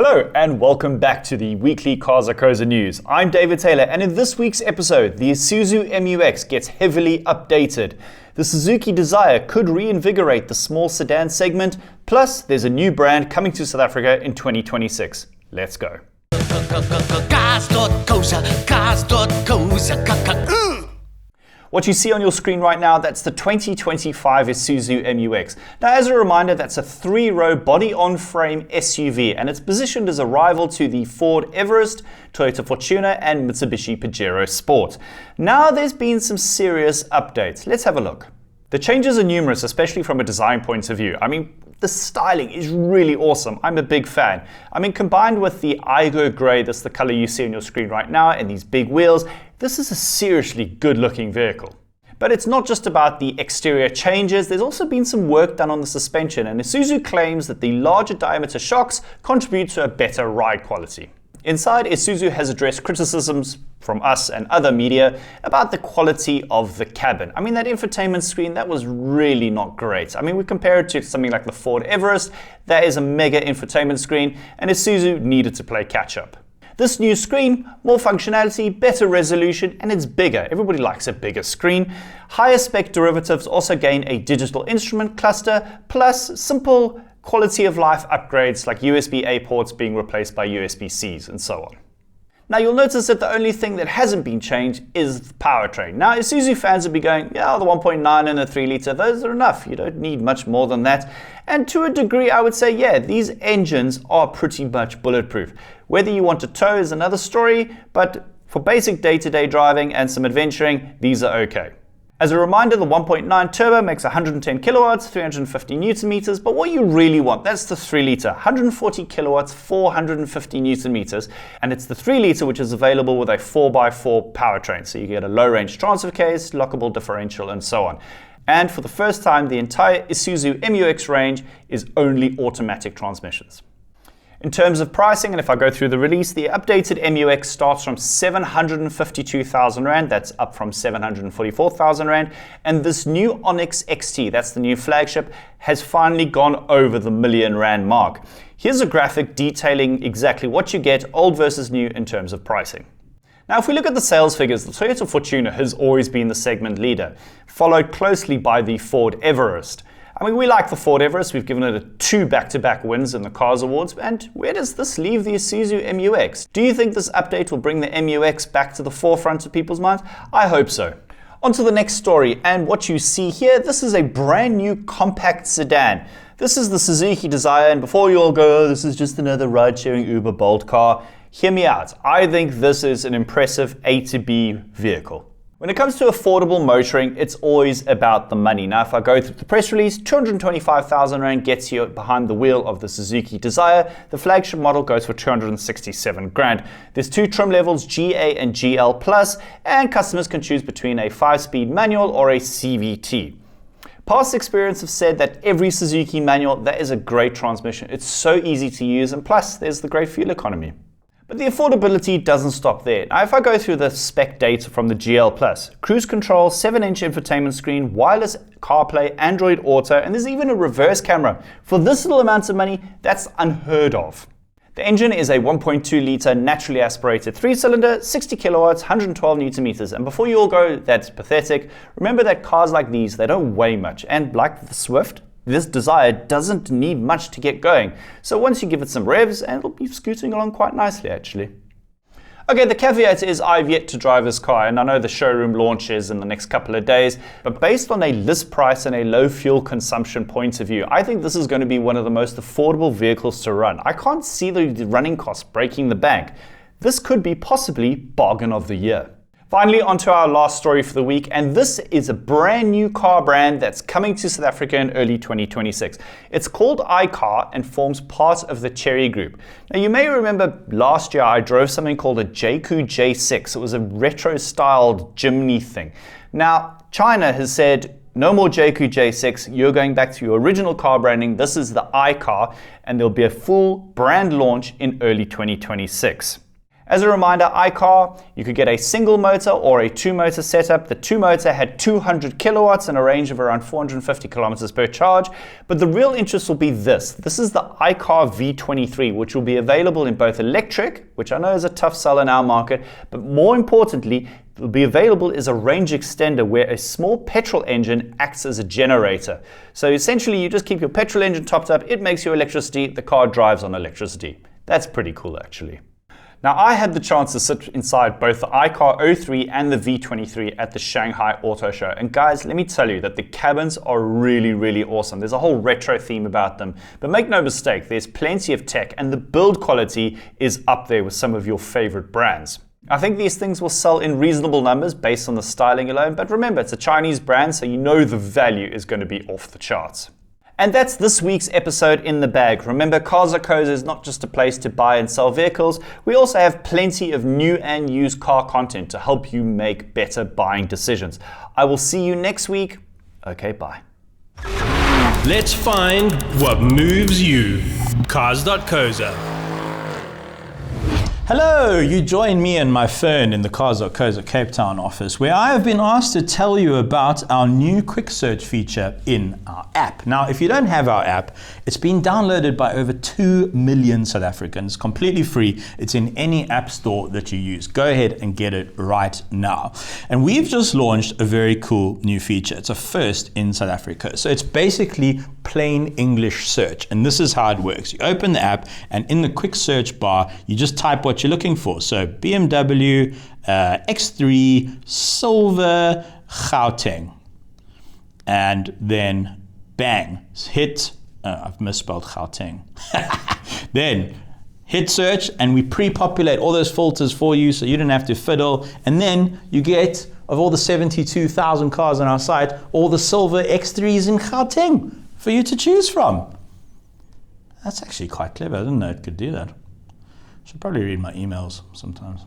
Hello and welcome back to the weekly Cars.co.za news. I'm David Taylor, and in this week's episode, the Isuzu MUX gets heavily updated. The Suzuki Dzire could reinvigorate the small sedan segment, plus there's a new brand coming to South Africa in 2026. Let's go. What you see on your screen right now, that's the 2025 Isuzu MUX. Now, as a reminder, that's a 3-row body-on-frame SUV, and it's positioned as a rival to the Ford Everest, Toyota Fortuner, and Mitsubishi Pajero Sport. Now, there's been some serious updates. Let's have a look. The changes are numerous, especially from a design point of view. The styling is really awesome. I'm a big fan. Combined with the iCar grey, that's the color you see on your screen right now, and these big wheels, this is a seriously good-looking vehicle. But it's not just about the exterior changes, there's also been some work done on the suspension, and Isuzu claims that the larger diameter shocks contribute to a better ride quality. Inside, Isuzu has addressed criticisms from us and other media about the quality of the cabin. That infotainment screen, that was really not great. We compare it to something like the Ford Everest, that is a mega infotainment screen, and Isuzu needed to play catch up. This new screen, more functionality, better resolution, and it's bigger. Everybody likes a bigger screen. Higher spec derivatives also gain a digital instrument cluster, plus simple quality of life upgrades like USB-A ports being replaced by USB-Cs and so on. Now you'll notice that the only thing that hasn't been changed is the powertrain. Now Isuzu fans will be going, yeah, the 1.9 and the 3 litre, those are enough. You don't need much more than that. And to a degree, I would say, yeah, these engines are pretty much bulletproof. Whether you want to tow is another story, but for basic day-to-day driving and some adventuring, these are okay. As a reminder, the 1.9 turbo makes 110 kilowatts, 350 newton meters, but what you really want, that's the 3 litre, 140 kilowatts, 450 newton meters, and it's the 3 litre which is available with a 4x4 powertrain, so you get a low-range transfer case, lockable differential, and so on. And for the first time, the entire Isuzu MUX range is only automatic transmissions. In terms of pricing, and if I go through the release, the updated MUX starts from 752,000 Rand, that's up from 744,000 Rand, and this new Onyx XT, that's the new flagship, has finally gone over the million Rand mark. Here's a graphic detailing exactly what you get, old versus new, in terms of pricing. Now, if we look at the sales figures, the Toyota Fortuner has always been the segment leader, followed closely by the Ford Everest. We like the Ford Everest. We've given it 2 back-to-back wins in the Cars Awards. And where does this leave the Isuzu MUX? Do you think this update will bring the MUX back to the forefront of people's minds? I hope so. On to the next story. And what you see here, this is a brand new compact sedan. This is the Suzuki Dzire. And before you all go, oh, this is just another ride-sharing Uber Bolt car, hear me out. I think this is an impressive A to B vehicle. When it comes to affordable motoring, it's always about the money. Now, if I go through the press release, 225,000 Rand gets you behind the wheel of the Suzuki Dzire. The flagship model goes for 267 grand. There's 2 trim levels, GA and GL+, and customers can choose between a 5-speed manual or a CVT. Past experience have said that every Suzuki manual, that is a great transmission. It's so easy to use, and plus, there's the great fuel economy. But the affordability doesn't stop there. Now, if I go through the spec data from the GL+, cruise control, 7-inch infotainment screen, wireless CarPlay, Android Auto, and there's even a reverse camera. For this little amount of money, that's unheard of. The engine is a 1.2 litre naturally aspirated 3-cylinder, 60 kilowatts, 112 newton meters. And before you all go, that's pathetic, remember that cars like these, they don't weigh much. And like the Swift, this Dzire doesn't need much to get going. So once you give it some revs, and it'll be scooting along quite nicely actually. Okay, the caveat is I've yet to drive this car, and I know the showroom launches in the next couple of days, but based on a list price and a low fuel consumption point of view, I think this is going to be one of the most affordable vehicles to run. I can't see the running costs breaking the bank. This could be possibly bargain of the year. Finally, onto our last story for the week, and this is a brand new car brand that's coming to South Africa in early 2026. It's called iCar and forms part of the Chery Group. Now, you may remember last year I drove something called a JQ J6. It was a retro-styled Jimny thing. Now, China has said, no more JQ J6, you're going back to your original car branding. This is the iCar, and there'll be a full brand launch in early 2026. As a reminder, iCar, you could get a single motor or a two motor setup. The two motor had 200 kilowatts and a range of around 450 kilometers per charge. But the real interest will be this. This is the iCar V23, which will be available in both electric, which I know is a tough sell in our market, but more importantly, it will be available as a range extender where a small petrol engine acts as a generator. So essentially, you just keep your petrol engine topped up, it makes your electricity, the car drives on electricity. That's pretty cool, actually. Now, I had the chance to sit inside both the iCar 03 and the V23 at the Shanghai Auto Show. And guys, let me tell you that the cabins are really, really awesome. There's a whole retro theme about them. But make no mistake, there's plenty of tech and the build quality is up there with some of your favorite brands. I think these things will sell in reasonable numbers based on the styling alone. But remember, it's a Chinese brand, so you know the value is going to be off the charts. And that's this week's episode in the bag. Remember, Cars.co.za is not just a place to buy and sell vehicles. We also have plenty of new and used car content to help you make better buying decisions. I will see you next week. Okay, bye. Let's find what moves you. Cars.co.za. Hello, you join me and my Fern in the Cars.co.za Cape Town office, where I have been asked to tell you about our new quick search feature in our app. Now, if you don't have our app, it's been downloaded by over 2 million South Africans, completely free. It's in any app store that you use. Go ahead and get it right now. And we've just launched a very cool new feature. It's a first in South Africa. So it's basically plain English search. And this is how it works. You open the app and in the quick search bar, you just type what you're looking for. So BMW X3 Silver Gauteng. And then bang, hit, I've misspelled Gauteng. Then hit search and we pre-populate all those filters for you so you don't have to fiddle. And then you get, of all the 72,000 cars on our site, all the silver X3s in Gauteng for you to choose from. That's actually quite clever. I didn't know it could do that. Should probably read my emails sometimes.